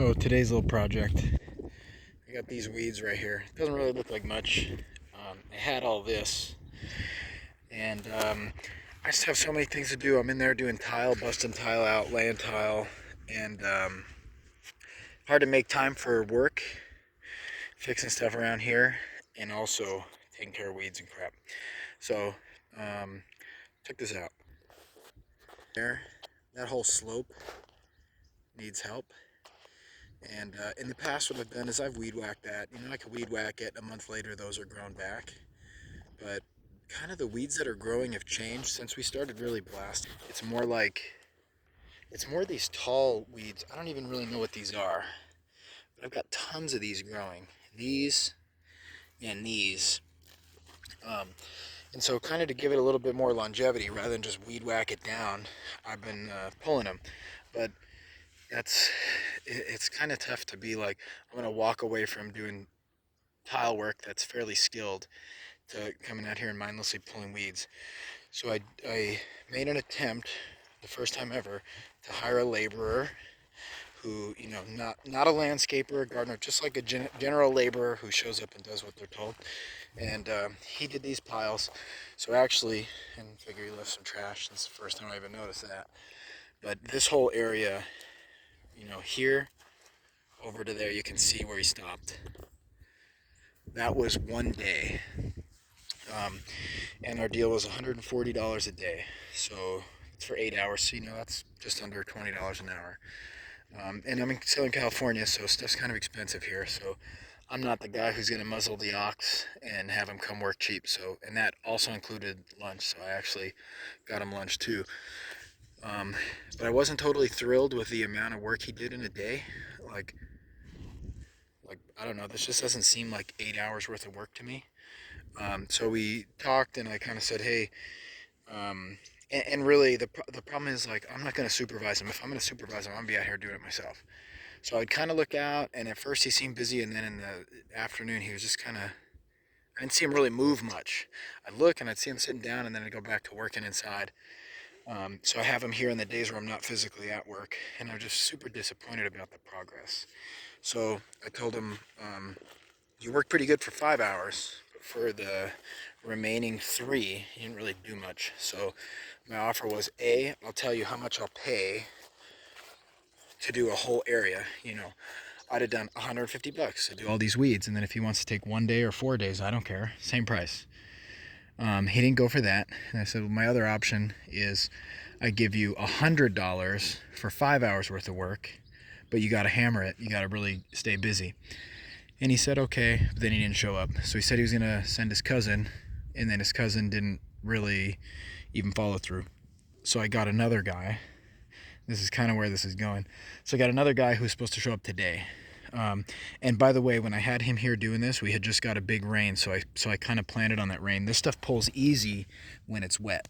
So today's little project, I got these weeds right here. It doesn't really look like much. I had all this, and I just have so many things to do. I'm in there doing tile, busting tile out, laying tile, and hard to make time for work, fixing stuff around here, and also taking care of weeds and crap. So, um, check this out. There, that whole slope needs help. And in the past, what I've done is I've weed whacked that. I could weed whack it. A month later, those are grown back. But kind of the weeds that are growing have changed since we started really blasting. It's more these tall weeds. I don't even really know what these are, but I've got tons of these growing. These and these. Um, and so kind of to give it a little bit more longevity rather than just weed whack it down, I've been pulling them. But it's kind of tough to be like, I'm going to walk away from doing tile work that's fairly skilled to coming out here and mindlessly pulling weeds. So I made an attempt, the first time ever, to hire a laborer who, not a landscaper, a gardener, just like a general laborer who shows up and does what they're told. And he did these piles. So actually, and figure he left some trash. That's the first time I even noticed that. But this whole area, here over to there, you can see where he stopped. That was one day. And our deal was $140 a day. So it's for 8 hours. So, that's just under $20 an hour. And I'm in Southern California, so stuff's kind of expensive here. So I'm not the guy who's going to muzzle the ox and have him come work cheap. So, and that also included lunch. So I actually got him lunch too. But I wasn't totally thrilled with the amount of work he did in a day. Like, I don't know. This just doesn't seem like 8 hours worth of work to me. So we talked, and I kind of said, hey, and really the problem is, like, I'm not going to supervise him. If I'm going to supervise him, I'm going to be out here doing it myself. So I'd kind of look out, and at first he seemed busy, and then in the afternoon he was just kind of, I didn't see him really move much. I'd look and I'd see him sitting down, and then I'd go back to working inside. So I have him here in the days where I'm not physically at work, and I'm just super disappointed about the progress. So I told him, you worked pretty good for 5 hours, but for the remaining three, you didn't really do much. So my offer was, I'll tell you how much I'll pay to do a whole area. I'd have done $150 to do all these weeds, and then if he wants to take 1 day or 4 days, I don't care, same price. He didn't go for that, and I said, well, my other option is I give you $100 for 5 hours worth of work, but you got to hammer it. You got to really stay busy. And he said okay, but then he didn't show up. So he said he was gonna send his cousin, and then his cousin didn't really even follow through. So I got another guy. This is kind of where this is going. So I got another guy who's supposed to show up today. And by the way, when I had him here doing this, we had just got a big rain, so I kind of planned it on that rain. This stuff pulls easy when it's wet,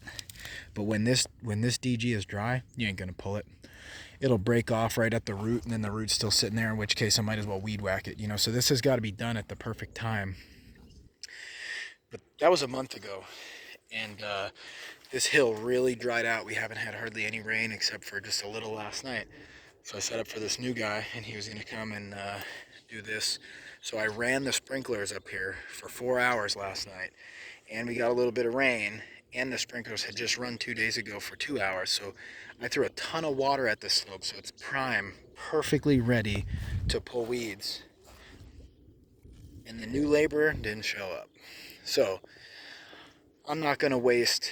but when this DG is dry, you ain't gonna pull it. It'll break off right at the root, and then the root's still sitting there, in which case I might as well weed whack it. So this has got to be done at the perfect time. But that was a month ago, and this hill really dried out. We haven't had hardly any rain except for just a little last night. So I set up for this new guy, and he was going to come and do this. So I ran the sprinklers up here for 4 hours last night, and we got a little bit of rain, and the sprinklers had just run 2 days ago for 2 hours. So I threw a ton of water at this slope, so it's prime, perfectly ready to pull weeds. And the new laborer didn't show up. So I'm not going to waste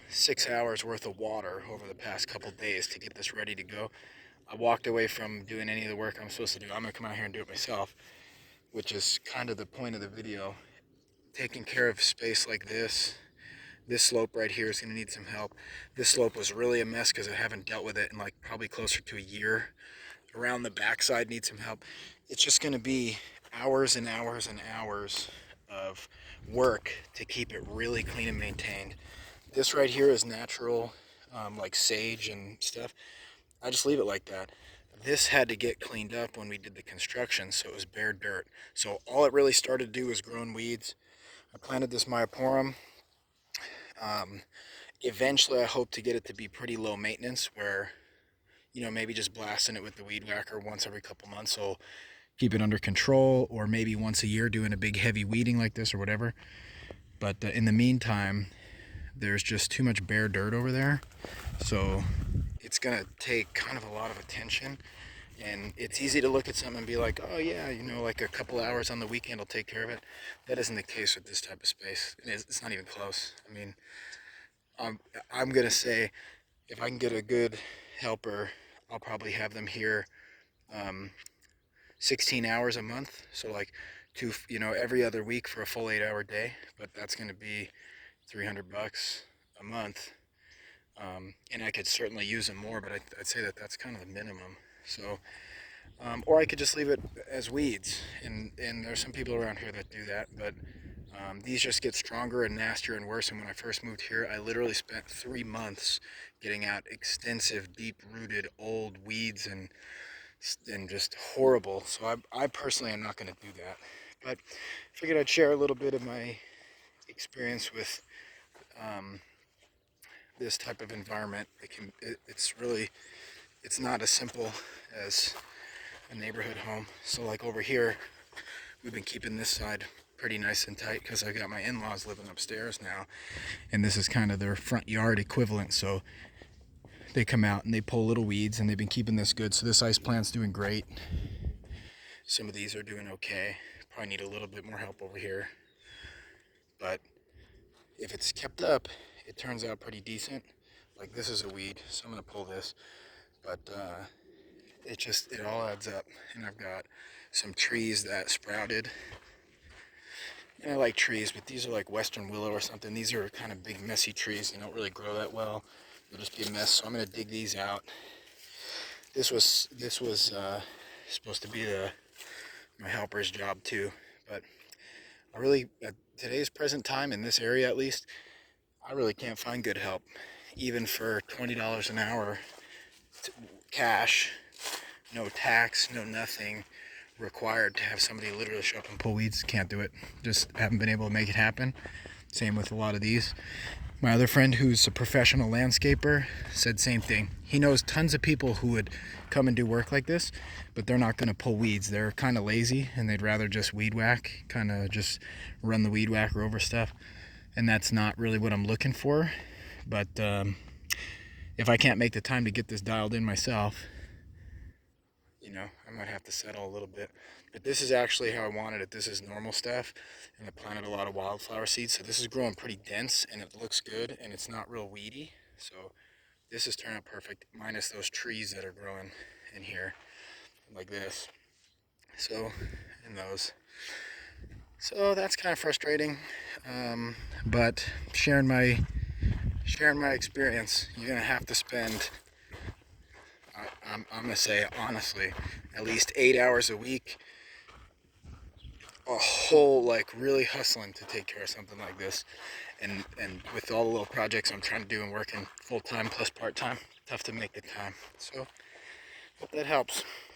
6 hours worth of water over the past couple days to get this ready to go. I walked away from doing any of the work I'm supposed to do. I'm going to come out here and do it myself, which is kind of the point of the video. Taking care of space like this slope right here is going to need some help. This slope was really a mess because I haven't dealt with it in like probably closer to a year. Around the backside needs some help. It's just going to be hours and hours and hours of work to keep it really clean and maintained. This right here is natural, like sage and stuff. I just leave it like that. This had to get cleaned up when we did the construction, so it was bare dirt. So all it really started to do was growing weeds. I planted this Myoporum. Eventually I hope to get it to be pretty low maintenance, where you know, maybe just blasting it with the weed whacker once every couple months will keep it under control, or maybe once a year doing a big heavy weeding like this or whatever. But in the meantime, there's just too much bare dirt over there, so it's gonna take kind of a lot of attention. And it's easy to look at something and be like, oh yeah, you know, like a couple hours on the weekend will take care of it. That isn't the case with this type of space. It's not even close. I mean, I'm gonna say if I can get a good helper, I'll probably have them here um, 16 hours a month. So like two, you know, every other week for a full 8-hour day. But that's gonna be $300 a month. And I could certainly use them more, but I'd say that that's kind of the minimum. So, or I could just leave it as weeds, and there's some people around here that do that, but these just get stronger and nastier and worse. And when I first moved here, I literally spent 3 months getting out extensive, deep-rooted old weeds and just horrible. So I personally am not going to do that, but figured I'd share a little bit of my experience with um, this type of environment. It's really, it's not as simple as a neighborhood home. So like over here, we've been keeping this side pretty nice and tight because I got my in-laws living upstairs now, and this is kind of their front yard equivalent. So they come out and they pull little weeds, and they've been keeping this good. So this ice plant's doing great. Some of these are doing okay. Probably need a little bit more help over here, but if it's kept up, it turns out pretty decent. Like this is a weed, so I'm gonna pull this, but it all adds up. And I've got some trees that sprouted. And I like trees, but these are like western willow or something. These are kind of big, messy trees. They don't really grow that well. They'll just be a mess. So I'm gonna dig these out. This was supposed to be my helper's job too, but I really, at today's present time in this area at least, I really can't find good help, even for $20 an hour, cash, no tax, no nothing required to have somebody literally show up and pull weeds. Can't do it. Just haven't been able to make it happen. Same with a lot of these. My other friend, who's a professional landscaper, said same thing. He knows tons of people who would come and do work like this, but they're not going to pull weeds. They're kind of lazy, and they'd rather just weed whack, kind of just run the weed whacker over stuff. And that's not really what I'm looking for. But if I can't make the time to get this dialed in myself, you know, I might have to settle a little bit. But this is actually how I wanted it. This is normal stuff, and I planted a lot of wildflower seeds, so this is growing pretty dense, and it looks good, and it's not real weedy. So this has turned out perfect, minus those trees that are growing in here, like this. So, and those. So that's kind of frustrating, but sharing my experience. You're gonna have to spend, I'm gonna say honestly, at least 8 hours a week, a whole, like, really hustling to take care of something like this. And with all the little projects I'm trying to do and working full time plus part time, tough to make the time. So hope that helps.